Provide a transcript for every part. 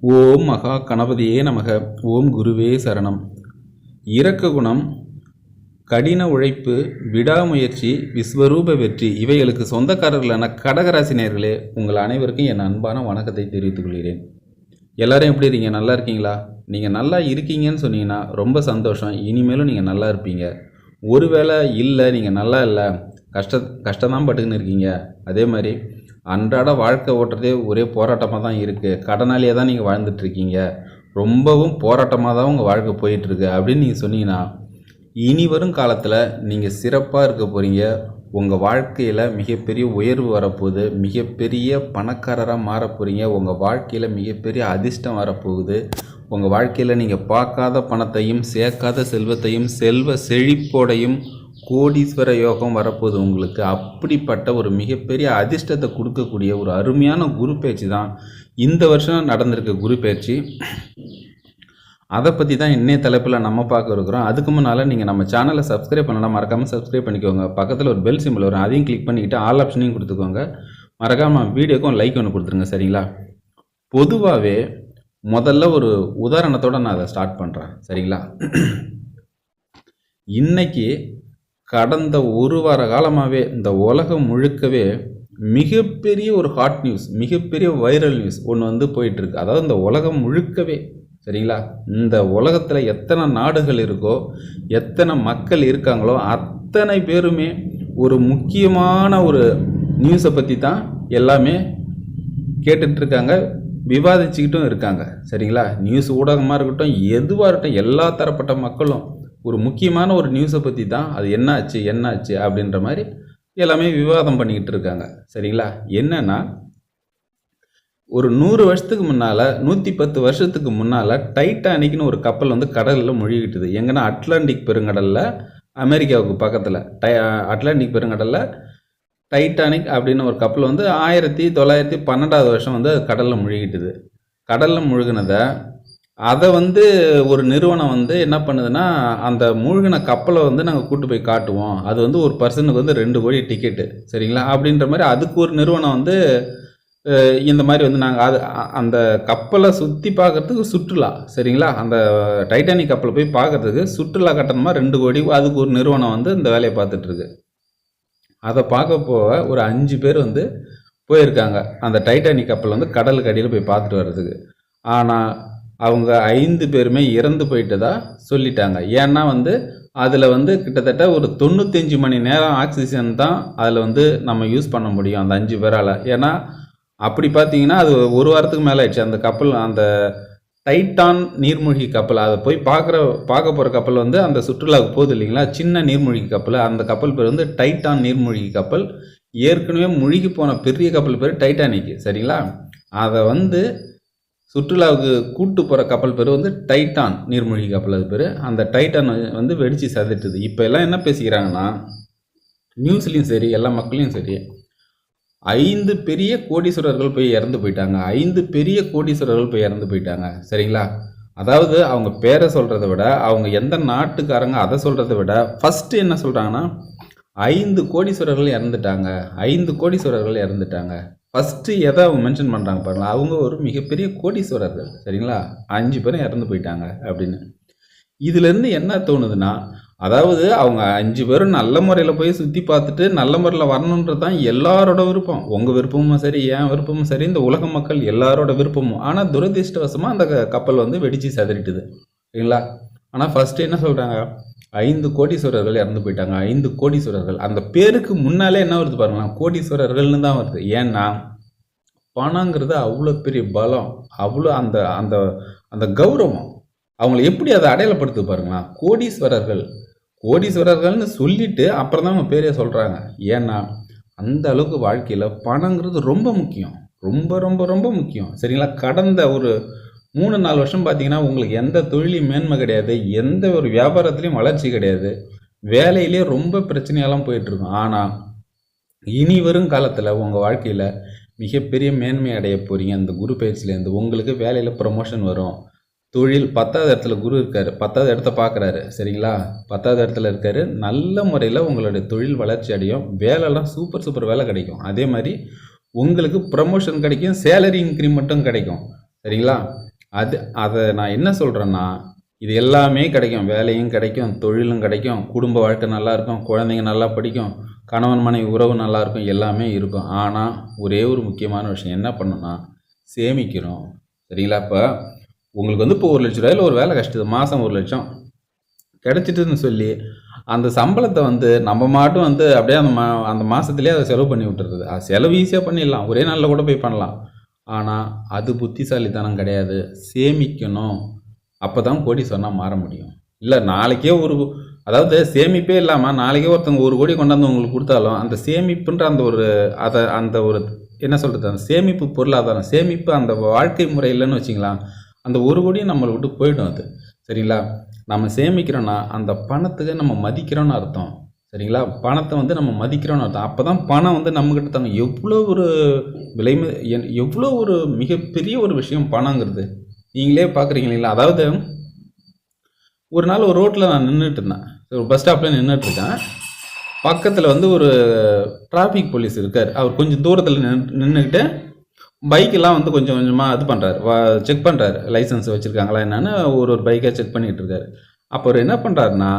ஓம் மகா கணபதியே நமக. ஓம் குருவே சரணம். இரக்க குணம், கடின உழைப்பு, விடாமுயற்சி, விஸ்வரூப வெற்றி இவைகளுக்கு சொந்தக்காரர்களான கடகராசினியர்களே, உங்கள் அனைவருக்கும் என் அன்பான வணக்கத்தை தெரிவித்துக் கொள்கிறேன். எல்லாரும் எப்படி இருக்கீங்க? நல்லா இருக்கீங்களா? நீங்கள் நல்லா இருக்கீங்கன்னு சொன்னீங்கன்னா ரொம்ப சந்தோஷம். இனிமேலும் நீங்கள் நல்லா இருப்பீங்க. ஒருவேளை இல்லை, நீங்கள் நல்லா இல்லை, கஷ்டம்தான் பட்டுக்குன்னு இருக்கீங்க, அதே மாதிரி அன்றாட வாழ்க்கை ஓட்டுறதே ஒரே போராட்டமாக தான் இருக்குது, கடனாளியே தான் நீங்கள் வாழ்ந்துட்டுருக்கீங்க, ரொம்பவும் போராட்டமாக தான் உங்கள் வாழ்க்கை போயிட்டுருக்கு அப்படின்னு நீங்கள் சொன்னீங்கன்னா, இனி வரும் காலத்தில் நீங்கள் சிறப்பாக இருக்க போகிறீங்க. உங்கள் வாழ்க்கையில் மிகப்பெரிய உயர்வு வரப்போகுது, மிகப்பெரிய பணக்காரராக மாற போகிறீங்க, உங்கள் வாழ்க்கையில் மிகப்பெரிய அதிர்ஷ்டம் வரப்போகுது. உங்கள் வாழ்க்கையில் நீங்கள் பார்க்காத பணத்தையும் சேர்க்காத செல்வத்தையும் செல்வ செழிப்போடையும் கோடீஸ்வர யோகம் வரப்போகுது உங்களுக்கு. அப்படிப்பட்ட ஒரு மிகப்பெரிய அதிர்ஷ்டத்தை கொடுக்கக்கூடிய ஒரு அருமையான குரு பயிற்சி தான் இந்த வருஷம் நடந்திருக்க குரு பயிற்சி. அதை பற்றி தான் இன்னைய தலைப்பில் நம்ம பார்க்க இருக்கிறோம். அதுக்கு முன்னால் நீங்கள் நம்ம சேனலை சப்ஸ்கிரைப் பண்ணலாம், மறக்காமல் சப்ஸ்கிரைப் பண்ணிக்கோங்க. பக்கத்தில் ஒரு பெல் சிம்பிள் வரும், அதையும் கிளிக் பண்ணிக்கிட்டு ஆல் ஆப்ஷனையும் கொடுத்துக்கோங்க. மறக்காமல் வீடியோக்கும் லைக் ஒன்று கொடுத்துருங்க, சரிங்களா? பொதுவாகவே முதல்ல ஒரு உதாரணத்தோடு நான் அதை ஸ்டார்ட் பண்ணுறேன், சரிங்களா? இன்னைக்கு கடந்த ஒரு வார காலமாகவே இந்த உலகம் முழுக்கவே மிகப்பெரிய ஒரு ஹாட் நியூஸ், மிகப்பெரிய வைரல் நியூஸ் ஒன்று போயிட்டுருக்கு. அதாவது இந்த உலகம் முழுக்கவே, சரிங்களா, இந்த உலகத்தில் எத்தனை நாடுகள் இருக்கோ, எத்தனை மக்கள் இருக்காங்களோ, அத்தனை பேருமே ஒரு முக்கியமான ஒரு நியூஸை பற்றி தான் எல்லாமே கேட்டுட்ருக்காங்க, விவாதிச்சுக்கிட்டும் இருக்காங்க, சரிங்களா? நியூஸ் ஊடகமாக இருக்கட்டும், எதுவாக இருக்கட்டும், எல்லா தரப்பட்ட மக்களும் ஒரு முக்கியமான ஒரு நியூஸை பற்றி தான் அது என்னாச்சு அப்படின்ற மாதிரி எல்லாமே விவாதம் பண்ணிக்கிட்டு இருக்காங்க, சரிங்களா? என்னன்னா, ஒரு 100 வருஷத்துக்கு முன்னால், 110 வருஷத்துக்கு முன்னால் டைட்டானிக்னு ஒரு கப்பல் கடலில் முழுகிட்டுது. எங்கன்னா அட்லாண்டிக் பெருங்கடலில், அமெரிக்காவுக்கு பக்கத்தில் அட்லாண்டிக் பெருங்கடலில் டைட்டானிக் அப்படின்னு ஒரு கப்பல் 1912 வருஷம் கடலில் முழுகிட்டுது. கடலில் முழுகினதை அதை ஒரு நிறுவனம் என்ன பண்ணுதுன்னா, அந்த மூழ்கின கப்பலை நாங்கள் கூட்டு போய் காட்டுவோம், அது ஒரு பர்சனுக்கு 2 கோடி டிக்கெட்டு, சரிங்களா, அப்படின்ற மாதிரி அதுக்கு ஒரு நிறுவனம் இந்த மாதிரி நாங்கள் அந்த கப்பலை சுற்றி பார்க்குறதுக்கு சுற்றுலா, சரிங்களா, அந்த டைட்டானிக் கப்பலை போய் பார்க்குறதுக்கு சுற்றுலா கட்டணமாக 2 கோடி அதுக்கு ஒரு நிறுவனம் இந்த வேலையை பார்த்துட்ருக்கு. அதை பார்க்க போக ஒரு 5 பேர் போயிருக்காங்க அந்த டைட்டானிக் கப்பல் கடலுக்கு அடியில் போய் பார்த்துட்டு வர்றதுக்கு. ஆனால் அவங்க 5 பேருமே இறந்து போயிட்டதா சொல்லிட்டாங்க. ஏன்னா அதில் கிட்டத்தட்ட ஒரு 95 மணி நேரம் ஆக்சிஜன் தான் அதில் நம்ம யூஸ் பண்ண முடியும் அந்த 5 பேரால். ஏன்னா அப்படி பார்த்தீங்கன்னா அது ஒரு வாரத்துக்கு மேலே ஆயிடுச்சு அந்த கப்பல், அந்த டைட்டான் நீர்மூழ்கி கப்பல். அதை போய் பார்க்க போகிற கப்பல் அந்த சுற்றுலாவுக்கு போகுது இல்லைங்களா, சின்ன நீர்மூழ்கி கப்பல். அந்த கப்பல் பேர் டைட்டான் நீர்மூழ்கி கப்பல். ஏற்கனவே முழுகி போன பெரிய கப்பல் பேர் டைட்டானிக், சரிங்களா. அதை சுற்றுலாவுக்கு கூட்டு போகிற கப்பல் பேர் டைட்டான் நீர்மூழ்கி கப்பல், அது பேர். அந்த டைட்டான் வெடித்து சதிட்டுது. இப்போ எல்லாம் என்ன பேசிக்கிறாங்கன்னா, நியூஸ்லேயும் சரி எல்லா மக்களையும் சரி, 5 பெரிய கோடீஸ்வரர்கள் போய் இறந்து போயிட்டாங்க, 5 பெரிய கோடீஸ்வரர்கள் போய் இறந்து போயிட்டாங்க, சரிங்களா. அதாவது அவங்க பேரை சொல்கிறத விட, அவங்க எந்த நாட்டுக்காரங்க அதை சொல்கிறத விட, ஃபஸ்ட்டு என்ன சொல்கிறாங்கன்னா, 5 கோடீஸ்வரர்கள் இறந்துட்டாங்க, 5 கோடீஸ்வரர்கள் இறந்துட்டாங்க. ஃபஸ்ட்டு எதை அவங்க மென்ஷன் பண்ணுறாங்க பாருங்களா, அவங்க ஒரு மிகப்பெரிய கோடீஸ்வரர்கள், சரிங்களா, 5 பேரும் இறந்து போயிட்டாங்க அப்படின்னு. இதுலேருந்து என்ன தோணுதுன்னா, அதாவது அவங்க 5 பேரும் நல்ல முறையில் போய் சுற்றி பார்த்துட்டு நல்ல முறையில் வரணுன்றது தான் எல்லாரோட விருப்பம். உங்கள் விருப்பமும் சரி, என் விருப்பமும் சரி, இந்த உலக மக்கள் எல்லாரோட விருப்பமும். ஆனால் துரதிருஷ்டவசமாக அந்த கப்பல் வெடித்து சதறிட்டுது, சரிங்களா. ஆனால் ஃபஸ்ட்டு என்ன சொல்கிறாங்க, 5 கோடீஸ்வரர்கள் இறந்து போயிட்டாங்க, 5 கோடீஸ்வரர்கள். அந்த பேருக்கு முன்னாலே என்ன வருது பாருங்களா, கோடீஸ்வரர்கள்னு தான் வருது. ஏன்னா பணங்கிறது அவ்வளோ பெரிய பலம், அவ்வளோ அந்த அந்த அந்த கௌரவம், அவங்கள எப்படி அதை அடையாளப்படுத்து பாருங்களா. கோடீஸ்வரர்கள்னு சொல்லிட்டு அப்புறம் தான் அவங்க பேரே சொல்கிறாங்க. ஏன்னா அந்த அளவுக்கு வாழ்க்கையில் பணங்கிறது ரொம்ப முக்கியம், ரொம்ப ரொம்ப ரொம்ப முக்கியம், சரிங்களா. கடந்த ஒரு 3-4 வருஷம் பார்த்தீங்கன்னா உங்களுக்கு எந்த தொழிலையும் மேன்மை கிடையாது, எந்த ஒரு வியாபாரத்துலேயும் வளர்ச்சி கிடையாது, வேலையிலே ரொம்ப பிரச்சனையெல்லாம் போயிட்டுருக்கும். ஆனால் இனி வரும் காலத்தில் உங்கள் வாழ்க்கையில் மிகப்பெரிய மேன்மை அடைய போகிறீங்க. அந்த குரு பயிற்சியிலேருந்து உங்களுக்கு வேலையில் ப்ரமோஷன் வரும். தொழில் 10வது இடத்துல குரு இருக்கார், 10வது இடத்த பார்க்குறாரு, சரிங்களா, 10வது இடத்துல இருக்கார். நல்ல முறையில் உங்களுடைய தொழில் வளர்ச்சி அடையும், வேலைலாம் சூப்பர் வேலை கிடைக்கும். அதே மாதிரி உங்களுக்கு ப்ரமோஷன் கிடைக்கும், சேலரி இன்க்ரிமெண்ட்டும் கிடைக்கும், சரிங்களா. அதை நான் என்ன சொல்கிறேன்னா, இது எல்லாமே கிடைக்கும். வேலையும் கிடைக்கும், தொழிலும் கிடைக்கும், குடும்ப வாழ்க்கை நல்லாயிருக்கும், குழந்தைங்க நல்லா படிக்கும், கணவன் மனைவி உறவு நல்லாயிருக்கும், எல்லாமே இருக்கும். ஆனால் ஒரே ஒரு முக்கியமான விஷயம் என்ன பண்ணணும்னா, சேமிக்கணும். சரிங்களா? இப்போ உங்களுக்கு வந்து இப்போ ரூ. 1,00,000 ஒரு வேலை கிடச்சிது, மாதம் 1,00,000 கிடச்சிட்டுன்னு சொல்லி அந்த சம்பளத்தை வந்து நம்ம மாட்டும் வந்து அப்படியே அந்த மாதத்துலேயே அதை செலவு பண்ணி விட்டுறது. அது செலவு ஈஸியாக பண்ணிடலாம், ஒரே நாளில் கூட போய் பண்ணலாம். ஆனால் அது புத்திசாலித்தனம் கிடையாது. சேமிக்கணும். அப்போ தான் கோடீஸ்வரனாக மாற முடியும். இல்லை நாளைக்கே அதாவது சேமிப்பே இல்லாமல் நாளைக்கே ஒருத்தவங்க 1 கோடி கொண்டாந்து உங்களுக்கு கொடுத்தாலும் அந்த சேமிப்புன்ற அந்த ஒரு என்ன சொல்கிறது, அந்த சேமிப்பு பொருளாதாரம், சேமிப்பு அந்த வாழ்க்கை முறை இல்லைன்னு வச்சிங்களேன், அந்த 1 கோடியும் நம்மளை விட்டு போயிடும். அது சரிங்களா? நம்ம சேமிக்கிறோன்னா அந்த பணத்துக்கு நம்ம மதிக்கிறோன்னு அர்த்தம். சரிங்களா? பணத்தை வந்து நம்ம மதிக்கிறோன்னு அர்த்தம். அப்போ தான் பணம் வந்து நம்மக்கிட்ட தாங்க எவ்வளோ ஒரு எவ்வளோ ஒரு மிகப்பெரிய ஒரு விஷயம் பணங்கிறது. நீங்களே பார்க்குறீங்க இல்லைங்களா? அதாவது ஒரு நாள் ஒரு ரோட்டில் நான் நின்றுட்டு இருந்தேன், ஒரு பஸ் ஸ்டாப்பில் நின்றுட்டுருக்கேன். பக்கத்தில் வந்து ஒரு டிராஃபிக் போலீஸ் இருக்கார். அவர் கொஞ்சம் தூரத்தில் நின்றுக்கிட்டு பைக்கெல்லாம் வந்து கொஞ்சம் கொஞ்சமாக இது பண்ணுறாரு, செக் பண்ணுறாரு, லைசன்ஸ் வச்சுருக்காங்களா என்னன்னு ஒரு பைக்காக செக் பண்ணிகிட்டு இருக்காரு. அப்போ அவர் என்ன பண்ணுறாருன்னா,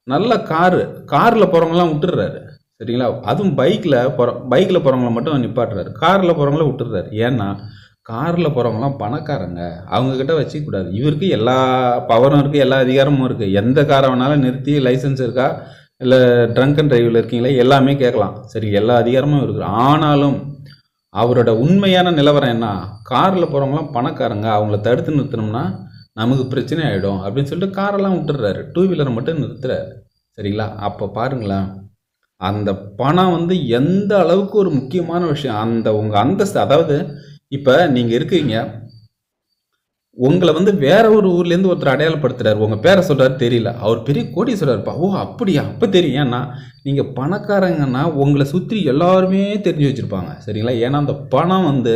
நல்ல காரில் போகிறவங்களாம் விட்டுடுறாரு. சரிங்களா? அதுவும் பைக்கில் போகிறவங்கள மட்டும் நிப்பாட்டுறாரு, காரில் போகிறவங்கள விட்டுடுறாரு. ஏன்னா காரில் போகிறவங்களாம் பணக்காரங்க, அவங்கக்கிட்ட வச்சுக்கூடாது. இவருக்கு எல்லா பவரும் இருக்குது, எல்லா அதிகாரமும் இருக்குது. எந்த காரை வேணாலும் நிறுத்தி லைசன்ஸ் இருக்கா, இல்லை ட்ரங்க் அண்ட் டிரைவில் இருக்கீங்களா, எல்லாமே கேட்கலாம். சரி, எல்லா அதிகாரமும் இருக்குது. ஆனாலும் அவரோட உண்மையான நிலவரம் என்ன, காரில் போகிறவங்களாம் பணக்காரங்க, அவங்கள தடுத்து நிறுத்தினோம்னா நமக்கு பிரச்சனை ஆகிடும் அப்படின்னு சொல்லிட்டு காரெல்லாம் விட்டுடுறாரு, 2 வீலரை மட்டும் நிறுத்துறாரு. சரிங்களா? அப்போ பாருங்களேன், அந்த பணம் வந்து எந்த அளவுக்கு ஒரு முக்கியமான விஷயம். உங்கள் அந்தஸ்து, அதாவது இப்போ நீங்கள் இருக்கீங்க, உங்களை வந்து வேற ஒரு ஊர்லேருந்து ஒருத்தர் அடையாளப்படுத்துறாரு, உங்கள் பேரை சொல்கிறாரு, தெரியல, அவர் பெரிய கோடீஸ்வரர்ப்பா. ஓ அப்படியா? அப்போ தெரியும். ஏன்னா நீங்கள் பணக்காரங்கன்னா உங்களை சுற்றி எல்லாருமே தெரிஞ்சு வச்சுருப்பாங்க. சரிங்களா? ஏன்னா அந்த பணம் வந்து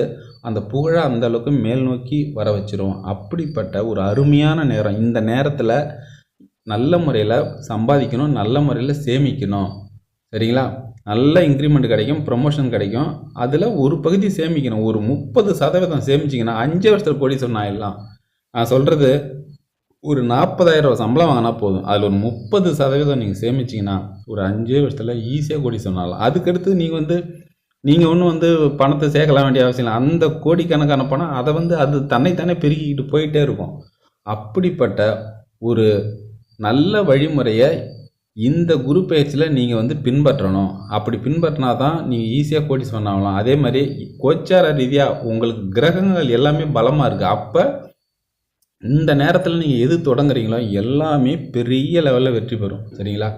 அந்த புகழை அந்த அளவுக்கு மேல் நோக்கி வர வச்சிரும். அப்படிப்பட்ட ஒரு அருமையான நேரம். இந்த நேரத்தில் நல்ல முறையில் சம்பாதிக்கணும், நல்ல முறையில் சேமிக்கணும். சரிங்களா? நல்ல இன்க்ரிமெண்ட் கிடைக்கும், ப்ரொமோஷன் கிடைக்கும். அதில் ஒரு பகுதி சேமிக்கணும். ஒரு 30% சேமிச்சிங்கன்னா 5 வருஷத்தில் கோடீஸ்வரன் ஆகிடலாம். நான் சொல்கிறது, ஒரு 40,000 சம்பளம் வாங்கினா போதும், அதில் ஒரு 30% நீங்கள் சேமிச்சிங்கன்னா ஒரு 5 வருஷத்தில் ஈஸியாக கோடீஸ்வரன் ஆகலாம். அதுக்கடுத்து நீங்கள் ஒன்றும் வந்து பணத்தை சேர்க்கலாம் வேண்டிய அவசியம் இல்லை. அந்த கோடிக்கணக்கான பணம் அதை வந்து அது தன்னைத்தானே பெருகிக்கிட்டு போயிட்டே இருக்கும். அப்படிப்பட்ட ஒரு நல்ல வழிமுறையை இந்த குரு பயிற்சியில் நீங்கள் வந்து பின்பற்றணும். அப்படி பின்பற்றினா தான் நீங்கள் ஈஸியாக கோடீஸ்வரன் ஆகலாம். அதே மாதிரி கோச்சார ரீதியாக உங்களுக்கு கிரகங்கள் எல்லாமே பலமாக இருக்குது. அப்போ இந்த நேரத்தில் நீங்கள் எது தொடங்குறீங்களோ எல்லாமே பெரிய லெவலில் வெற்றி பெறும். சரிங்களா?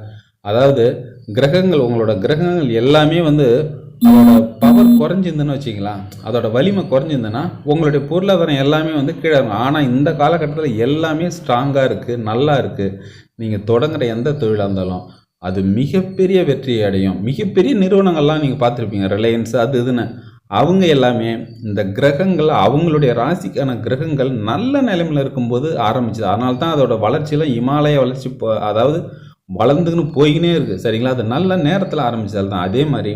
அதாவது உங்களோட கிரகங்கள் எல்லாமே வந்து அதோட பவர் குறைஞ்சிருந்துன்னு வச்சிங்களா, அதோட வலிமை குறைஞ்சிருந்துன்னா உங்களுடைய பொருளாதாரம் எல்லாமே வந்து கீழே இருக்கும். ஆனால் இந்த காலகட்டத்தில் எல்லாமே ஸ்ட்ராங்காக இருக்குது, நல்லா இருக்குது. நீங்கள் தொடங்குகிற எந்த தொழிலாக இருந்தாலும் அது மிகப்பெரிய வெற்றி அடையும். மிகப்பெரிய நிறுவனங்கள்லாம் நீங்கள் பார்த்துருப்பீங்க, ரிலையன்ஸ் அது இதுன்னு. அவங்க எல்லாமே இந்த கிரகங்கள், அவங்களுடைய ராசிக்கான கிரகங்கள் நல்ல நிலைமையில் இருக்கும்போது ஆரம்பிச்சது. அதனால தான் அதோட வளர்ச்சியெல்லாம் இமாலய வளர்ச்சி, அதாவது வளர்ந்துன்னு போய்கினே இருக்குது. சரிங்களா? அது நல்ல நேரத்தில் ஆரம்பித்ததால் தான். அதே மாதிரி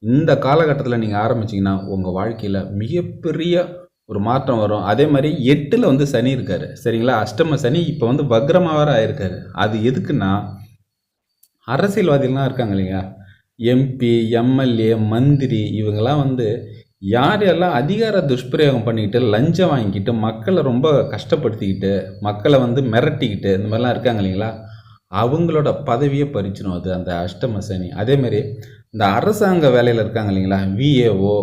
இந்த காலகட்டத்தில் நீங்கள் ஆரம்பிச்சிங்கன்னா உங்கள் வாழ்க்கையில் மிகப்பெரிய ஒரு மாற்றம் வரும். அதே மாதிரி 8ல் வந்து சனி இருக்கார். சரிங்களா? அஷ்டம சனி இப்போ வந்து வக்ரமாக ஆயிருக்காரு. அது எதுக்குன்னா, அரசியல்வாதிகள்லாம் இருக்காங்க இல்லைங்களா, எம்பி, எம்எல்ஏ, மந்திரி, இவங்கெல்லாம் வந்து யாரெல்லாம் அதிகார துஷ்பிரயோகம் பண்ணிக்கிட்டு லஞ்சம் வாங்கிக்கிட்டு மக்களை ரொம்ப கஷ்டப்படுத்திக்கிட்டு மக்களை வந்து மிரட்டிக்கிட்டு இந்த மாதிரிலாம் இருக்காங்க இல்லைங்களா, அவங்களோட பதவியை பறிச்சிடும் அது அந்த அஷ்டம சனி. அதேமாரி இந்த அரசாங்க வேலையில் இருக்காங்க இல்லைங்களா, விஏஓ,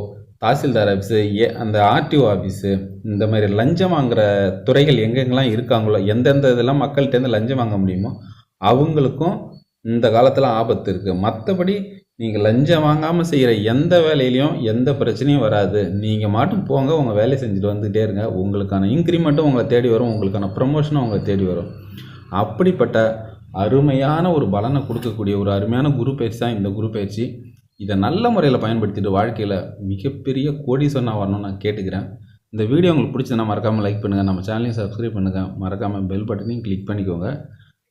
தாசில்தார் ஆஃபீஸு, அந்த ஆர்டிஓ ஆஃபீஸு, இந்த மாதிரி லஞ்சம் வாங்குகிற துறைகள் எங்கெங்கெல்லாம் இருக்காங்களோ, எந்தெந்த இதெல்லாம் மக்கள்கிட்டேருந்து லஞ்சம் வாங்க முடியுமோ அவங்களுக்கும் இந்த காலத்தில் ஆபத்து இருக்குது. மற்றபடி நீங்கள் லஞ்சம் வாங்காமல் செய்கிற எந்த வேலையிலையும் எந்த பிரச்சனையும் வராது. நீங்கள் மட்டும் போங்க, உங்கள் வேலையை செஞ்சுட்டு வந்துகிட்டே இருங்க. உங்களுக்கான இன்க்ரிமெண்ட்டும் உங்களை தேடி வரும், உங்களுக்கான ப்ரமோஷனும் உங்களை தேடி வரும். அப்படிப்பட்ட அருமையான ஒரு பலனை கொடுக்கக்கூடிய ஒரு அருமையான குரு பயிற்சி தான் இந்த குரு பயிற்சி. இதை நல்ல முறையில் பயன்படுத்திட்டு வாழ்க்கையில் மிகப்பெரிய கோடீஸ்வரனாக வரணும்னு நான் கேட்டுக்கிறேன். இந்த வீடியோ உங்களுக்கு பிடிச்சதுன்னா மறக்காமல் லைக் பண்ணுங்கள், நம்ம சேனலையும் சப்ஸ்கிரைப் பண்ணுங்கள், மறக்காமல் பெல் பட்டனையும் கிளிக் பண்ணிக்கோங்க.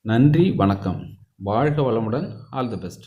நன்றி, வணக்கம், வாழ்க வளமுடன், ஆல் தி பெஸ்ட்.